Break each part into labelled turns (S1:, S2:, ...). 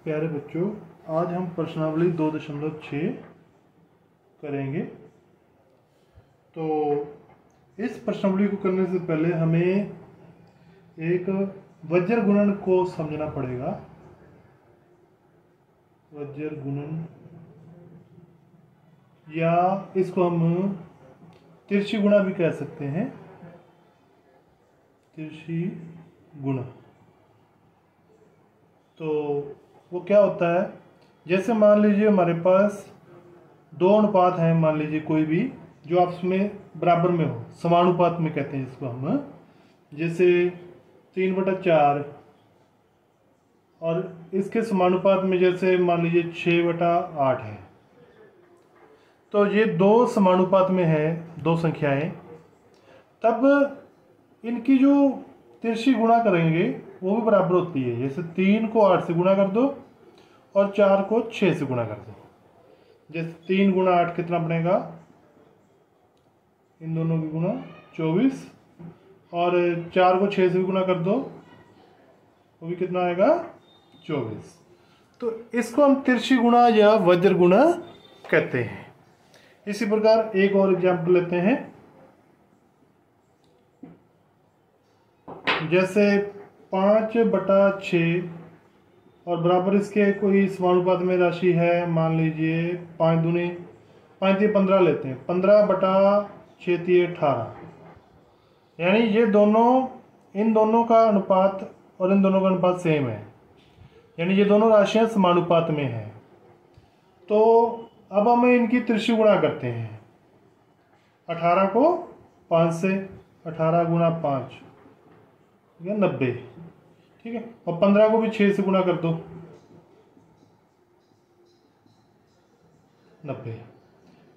S1: प्यारे बच्चों, आज हम प्रश्नावली 2.6 करेंगे। तो इस प्रश्नावली को करने से पहले हमें एक वज्र गुणन को समझना पड़ेगा। वज्र गुणन या इसको हम तिरछी गुणा भी कह सकते हैं। तिरछी गुणा तो वो क्या होता है, जैसे मान लीजिए हमारे पास दो अनुपात हैं, मान लीजिए कोई भी जो आपस में बराबर में हो, समानुपात में कहते हैं जिसको हम, जैसे 3/4 और इसके समानुपात में जैसे मान लीजिए 6/8 है। तो ये दो समानुपात में है, दो संख्याएं, तब इनकी जो तिरछी गुणा करेंगे वो भी बराबर होती है। जैसे 3 को 8 से गुणा कर दो और 4 को 6 से गुणा कर दो। जैसे 3 × 8 कितना बनेगा, इन दोनों की गुणा 24, और 4 को 6 से भी गुणा कर दो, वो भी कितना आएगा 24। तो इसको हम तिरछी गुणा या वज्र गुणा कहते हैं। इसी प्रकार एक और एग्जाम्पल लेते हैं। जैसे 5/6 और बराबर इसके कोई समानुपात में राशि है, मान लीजिए 5 दूनी 5 × 15 लेते हैं, 15/6 × 18। यानी ये दोनों, इन दोनों का अनुपात और इन दोनों का अनुपात सेम है, यानी ये दोनों राशियां समानुपात में हैं। तो अब हम इनकी तिरछी गुणा करते हैं। 18 को 5 से, 18 × 5 90, ठीक है, और 15 को भी 6 से गुणा कर दो, 90,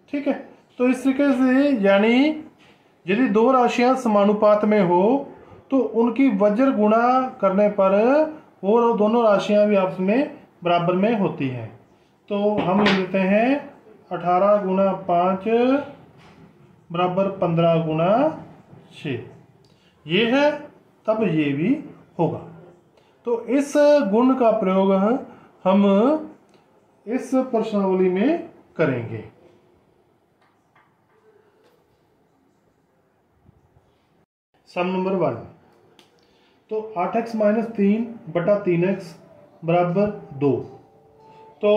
S1: ठीक है। तो इस तरीके से, यानी यदि दो राशियां समानुपात में हो तो उनकी वज्र गुणा करने पर वो दोनों राशियां भी आपस में बराबर में होती हैं। तो हम लिख लेते हैं 18 × 5 बराबर 15 × 6, ये है, तब ये भी होगा। तो इस गुण का प्रयोग हम इस प्रश्नावली में करेंगे। सम नंबर 1। तो 8x - 3/3x बराबर 2। तो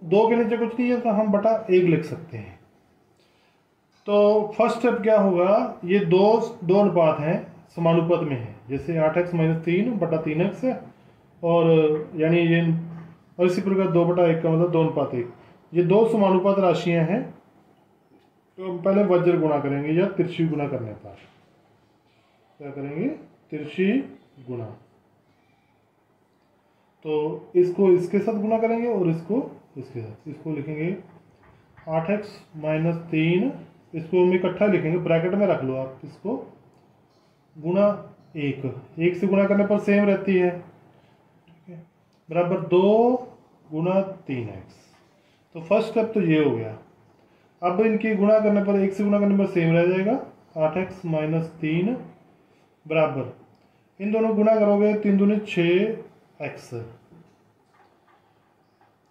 S1: 2 के नीचे कुछ नहीं है तो हम बटा 1 लिख सकते हैं। तो फर्स्ट स्टेप क्या होगा, ये दो अनुपात हैं, समानुपात में है। जैसे 8x - 3/3x है, और यानी ये, और इसी प्रकार 2/1 का मतलब 2:1। ये दो समानुपात राशियां हैं। तो हम पहले वज्र गुणा करेंगे या तिरछी गुणा करने पर क्या करेंगे, तिरछी गुणा। तो इसको इसके साथ गुणा करेंगे और इसको इसके साथ। इसको लिखेंगे 8x - 3, इसको हम इकट्ठा लिखेंगे, ब्रैकेट में रख लो आप इसको, गुणा 1 से गुणा करने पर सेम रहती है, ठीक है, बराबर 2 × 3x। तो फर्स्ट स्टेप तो ये हो गया। अब इनकी गुणा करने पर, 1 से गुणा करने पर सेम रह जाएगा, 8x - 3 बराबर, इन दोनों गुणा करोगे 3 दूनी 6x।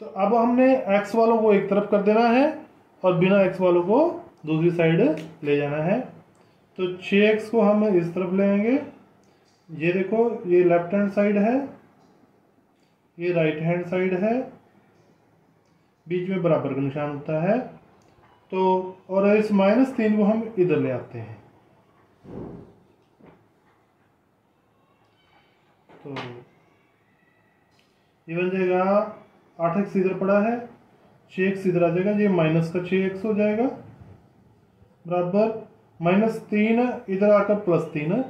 S1: तो अब हमने x वालों को एक तरफ कर देना है और बिना x वालों को दूसरी साइड ले जाना है। तो 6x को हम इस तरफ ले आएंगे। ये देखो, ये लेफ्ट हैंड साइड है, ये राइट हैंड साइड है, बीच में बराबर का निशान होता है। तो और इस -3 को हम इधर ले आते हैं। तो ये बन जाएगा, 8x इधर पड़ा है, 6x इधर आ जाएगा, ये माइनस का 6x हो जाएगा, बराबर -3 इधर आकर +3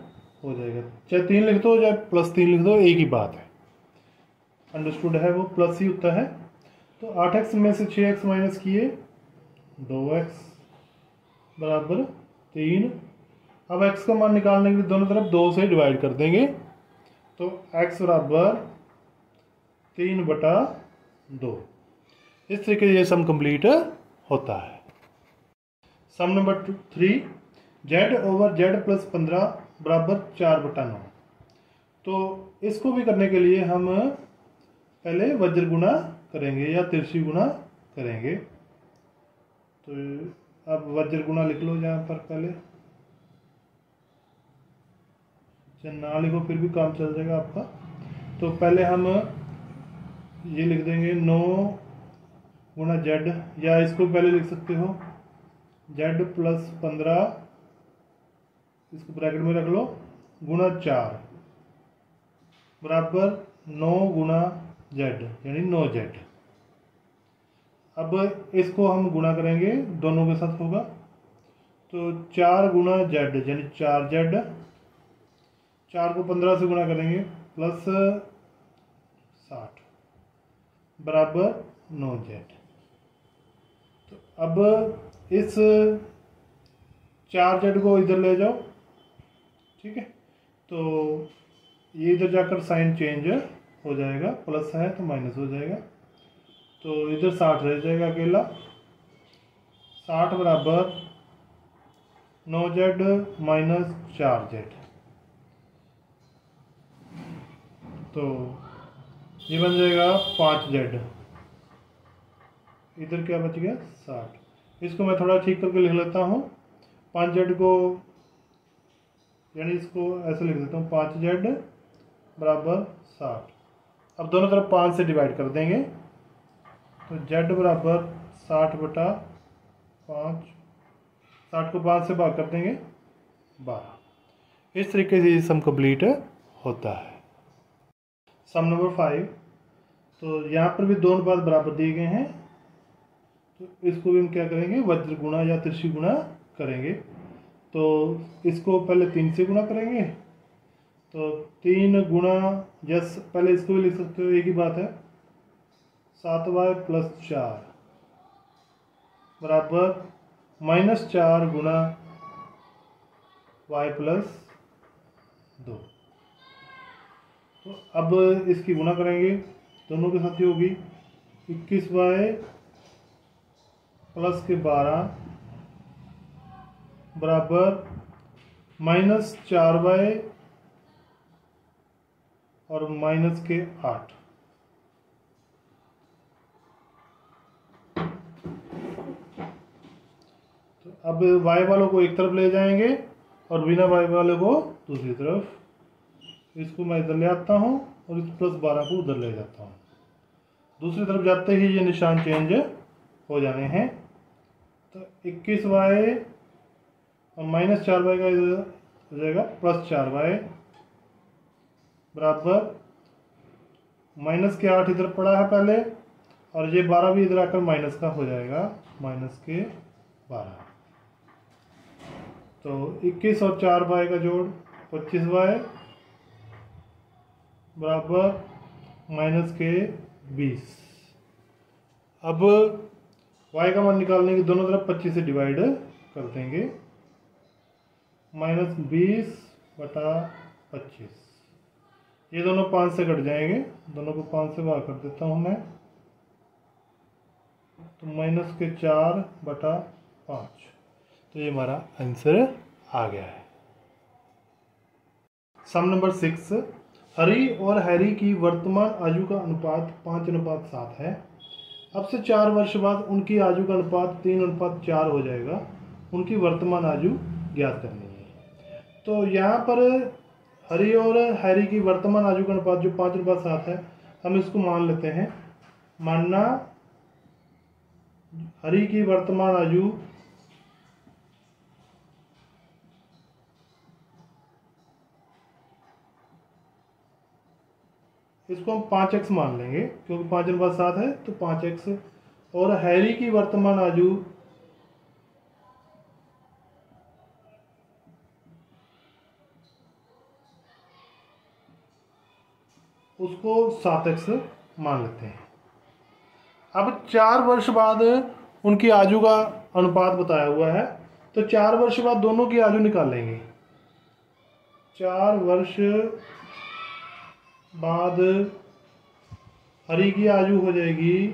S1: हो जाएगा। चाहे 3 लिख दो चाहे +3 लिख दो, एक ही बात है, अंडरस्टूड है, वो प्लस ही होता है। तो 8x में से 6x माइनस किए 2x बराबर 3। अब x का मान निकालने के लिए दोनों तरफ 2 से डिवाइड कर देंगे। तो x बराबर 3/2। इस तरीके से ये सम कंप्लीट होता है। सम नंबर 3। z/z+15 बराबर 4/9। तो इसको भी करने के लिए हम पहले वज्र गुणा करेंगे या तिरछी गुणा करेंगे। तो अब वज्र गुणा लिख लो यहाँ पर पहले, ना लिखो फिर भी काम चल जाएगा आपका। तो पहले हम ये लिख देंगे 9 गुणा जेड, या इसको पहले लिख सकते हो जेड प्लस 15, इसको ब्रैकेट में रख लो, गुणा 4 बराबर 9 गुणा जेड यानी 9 जेड। अब इसको हम गुणा करेंगे, दोनों के साथ होगा, तो 4 गुणा जेड यानी 4 जेड, 4 को 15 से गुणा करेंगे प्लस 60 बराबर 9 जेड। तो अब इस 4 जेड को इधर ले जाओ, ठीक है, तो ये इधर जाकर साइन चेंज हो जाएगा, प्लस है तो माइनस हो जाएगा, तो इधर 60 रह जाएगा अकेला, 60 बराबर 9 जेड माइनस 4 जेड। तो ये बन जाएगा 5 जेड, इधर क्या बच गया 60। इसको मैं थोड़ा ठीक करके लिख लेता हूँ, 5 जेड को यानी इसको ऐसे लिख देता हूँ, 5 जेड बराबर 60। अब दोनों तरफ 5 से डिवाइड कर देंगे, तो जेड बराबर 60 बटा 5, 60 को 5 से भाग कर देंगे 12। इस तरीके से ये सम कंप्लीट होता है। सम नंबर 5, तो यहाँ पर भी दोनों अनुपात बराबर दिए गए हैं, तो इसको भी हम क्या करेंगे, वज्र गुणा या तिरछी गुणा करेंगे। तो इसको पहले 3 से गुणा करेंगे, तो 3 गुणा, जस पहले इसको भी लिख सकते हो, एक ही बात है, 7y प्लस 4 बराबर -4 गुणा y प्लस 2। तो अब इसकी गुणा करेंगे, दोनों के साथ ही होगी, 21y प्लस के 12 बराबर -4y और माइनस के 8। तो अब y वालों को एक तरफ ले जाएंगे और बिना y वाले को दूसरी तरफ। इसको मैं इधर ले आता हूँ और इस +12 को उधर ले जाता हूँ। दूसरी तरफ जाते ही ये निशान चेंज हो जाने हैं। तो 21y और -4y का इधर हो जाएगा +4y बराबर -8 इधर पड़ा है पहले, और ये 12 भी इधर आकर माइनस का हो जाएगा, -12। तो 21 और 4y का जोड़ 25y बराबर -20। अब y का मान निकालने की दोनों तरफ 25 से डिवाइड कर देंगे, -20 बटा 25। ये दोनों 5 से कट जाएंगे, दोनों को 5 से भाग कर देता हूँ मैं, तो -4 बटा 5। तो ये हमारा आंसर आ गया है। सम नंबर 6, हरी और हैरी की वर्तमान आयु का अनुपात 5:7 है। अब से 4 वर्ष बाद उनकी आयु का अनुपात 3:4 हो जाएगा। उनकी वर्तमान आयु ज्ञात करनी है। तो यहाँ पर हरी और हैरी की वर्तमान आयु का अनुपात जो 5:7 है, हम इसको मान लेते हैं। मानना हरी की वर्तमान आयु इसको हम 5x मान लेंगे, क्योंकि 5:7 है तो 5x। और हैरी की वर्तमान आयु उसको 7x मान लेते हैं। अब 4 वर्ष बाद उनकी आयु का अनुपात बताया हुआ है, तो 4 वर्ष बाद दोनों की आयु निकालेंगे। 4 वर्ष बाद हरी की आयु हो जाएगी,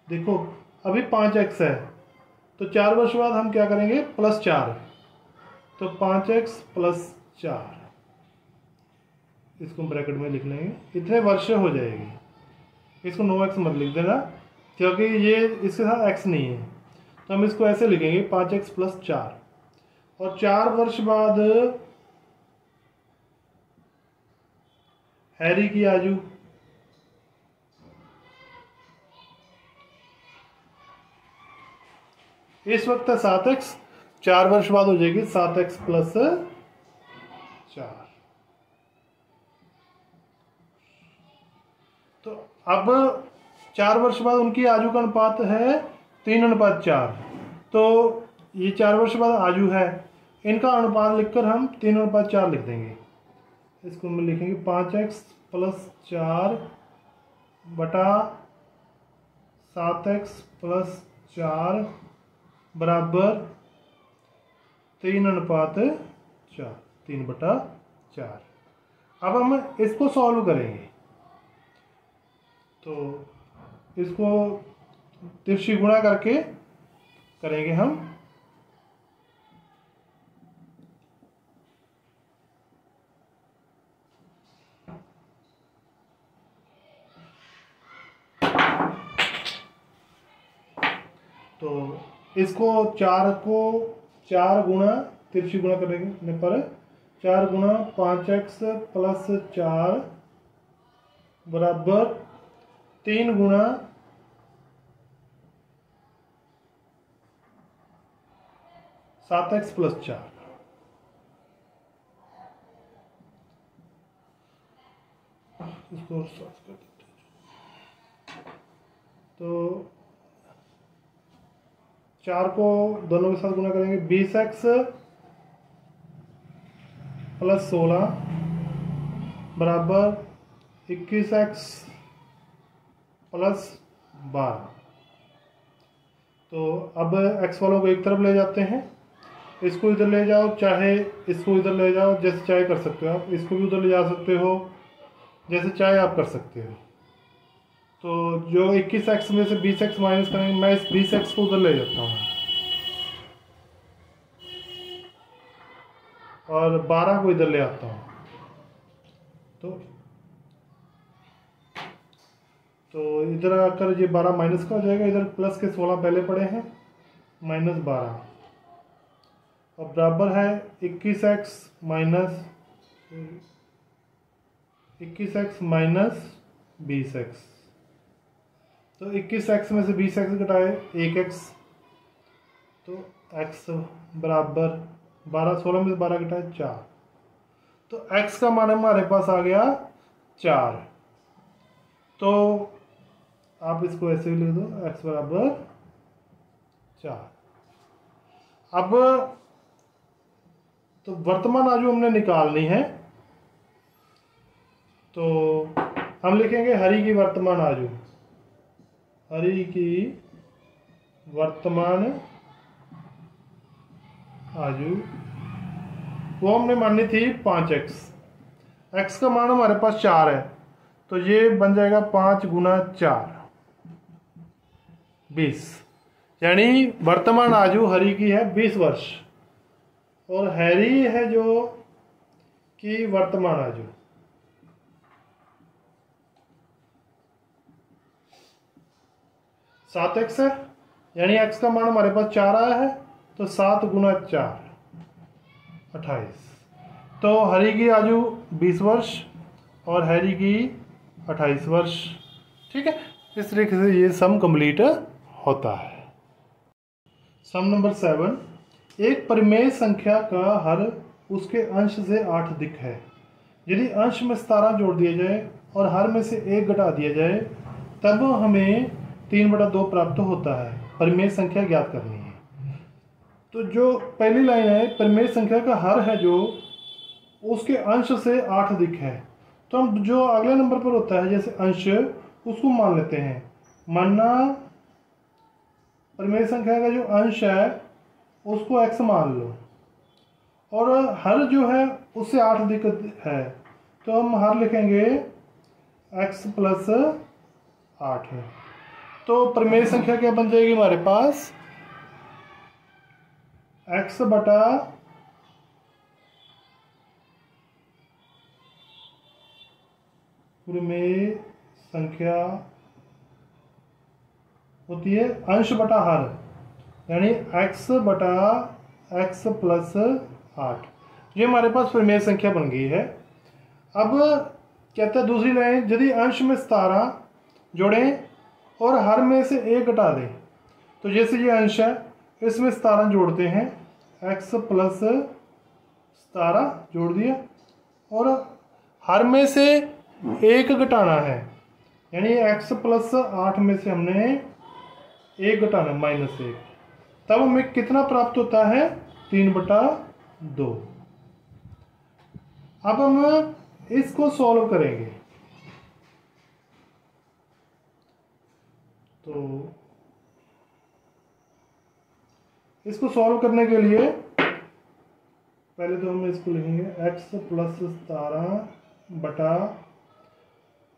S1: देखो अभी 5x है, तो 4 वर्ष बाद हम क्या करेंगे, +4, तो 5x + 4। इसको ब्रैकेट में लिख लेंगे, इतने वर्ष हो जाएगी। इसको 9x मत लिख देना क्योंकि ये इसके साथ x नहीं है, तो हम इसको ऐसे लिखेंगे 5x + 4। और 4 वर्ष बाद हैरी की आयु इस वक्त है 7x, 4 वर्ष बाद हो जाएगी 7x + 4। तो अब 4 वर्ष बाद उनकी आयु का अनुपात है 3:4। तो ये 4 वर्ष बाद आयु है, इनका अनुपात लिखकर हम 3:4 लिख देंगे। इसको हम लिखेंगे 5x + 4 बटा 7x + 4 बराबर 3:4, 3/4। अब हम इसको सॉल्व करेंगे, तो इसको तिरछी गुणा करके करेंगे हम। तो इसको 4 को 4 गुणा तिरछी गुणा करने पर 4 गुणा 5x + 4 बराबर 3 गुणा 7x + 4। इसको साफ कर देते हैं। तो 4 को दोनों के साथ गुणा करेंगे, 20x + 16 बराबर 21x + 12। तो अब x वालों को एक तरफ ले जाते हैं, इसको इधर ले जाओ, चाहे इसको इधर ले जाओ, जैसे चाहे कर सकते हो आप। इसको भी उधर ले जा सकते हो, जैसे चाहे आप कर सकते हो। तो जो 21x में से 20x माइनस करेंगे, मैं इस 20x को उधर ले जाता हूँ और 12 को इधर ले आता हूँ। तो इधर आकर ये 12 माइनस का हो जाएगा, इधर प्लस के 16 पहले पड़े हैं, -12 और बराबर है 21x माइनस 20x। तो 21x में से 20x घटाए 1x, तो x बराबर 12, 16 में से 12 घटाए 4। तो x का मान हमारे पास आ गया 4। तो आप इसको ऐसे ही लिख दो, x बराबर 4। अब तो वर्तमान आयु हमने निकालनी है, तो हम लिखेंगे हरि की वर्तमान आयु। हरि की वर्तमान आयु वो हमने मानी थी 5x। x का मान हमारे पास 4 है, तो ये बन जाएगा 5 गुना 4 20। यानी वर्तमान आयु हरि की है 20 वर्ष और हैरी है जो कि वर्तमान आयु 7x है। यानी x का मान हमारे पास 4 आया है, तो 7 गुना 4 28। तो हरि की आयु 20 वर्ष और हैरी की 28 वर्ष। ठीक है, इस तरीके से ये सम कंप्लीट होता है। सम नंबर 7, एक परिमेय संख्या का हर उसके अंश से 8 अधिक है। यदि अंश में 17 जोड़ दिया जाए और हर में से 1 घटा दिया जाए, तब हमें 3/2 प्राप्त होता है। परिमेय संख्या ज्ञात करनी है। तो जो पहली लाइन है, परिमेय संख्या का हर है जो उसके अंश से 8 अधिक है। तो हम जो अगले नंबर पर होता है जैसे अंश, उसको मान लेते हैं। मानना परिमेय संख्या का जो अंश है उसको x मान लो और हर जो है उससे 8 अधिक है, तो हम हर लिखेंगे x + 8 है। तो परिमेय संख्या क्या बन जाएगी हमारे पास, x बटा प्रमेय संख्या होती है अंश बटा हर, यानी x बटा x प्लस 8। ये हमारे पास प्रमेय संख्या बन गई है। अब कहते हैं दूसरी लाइन, यदि अंश में 17 जोड़ें और हर में से 1 घटा दें। तो जैसे ये अंश है, इसमें 17 जोड़ते हैं, x प्लस 17 जोड़ दिया, और हर में से 1 घटाना है, यानी x प्लस 8 में से हमने 1 घटाना, -1। तब हमें कितना प्राप्त होता है? 3/2। अब हम इसको सॉल्व करेंगे। तो इसको सॉल्व करने के लिए पहले तो हम इसको लिखेंगे x प्लस 17 बटा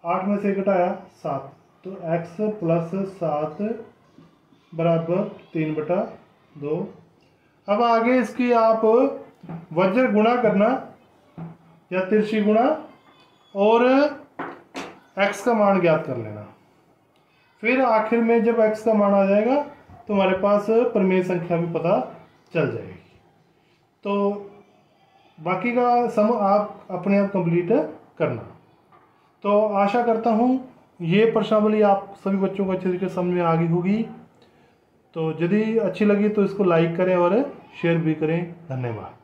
S1: 8 में से घटाया 7, तो x प्लस 7 बराबर 3/2। अब आगे इसकी आप वज्र गुणा करना या तिरछी गुणा और x का मान ज्ञात कर लेना। फिर आखिर में जब x का मान आ जाएगा तो हमारे पास प्रमेय संख्या भी पता चल जाएगी। तो बाकी का सम आप अपने आप कंप्लीट करना। तो आशा करता हूँ ये प्रश्नावली आप सभी बच्चों को अच्छे तरीके से समझ में आ गई होगी। तो यदि अच्छी लगी तो इसको लाइक करें और शेयर भी करें। धन्यवाद।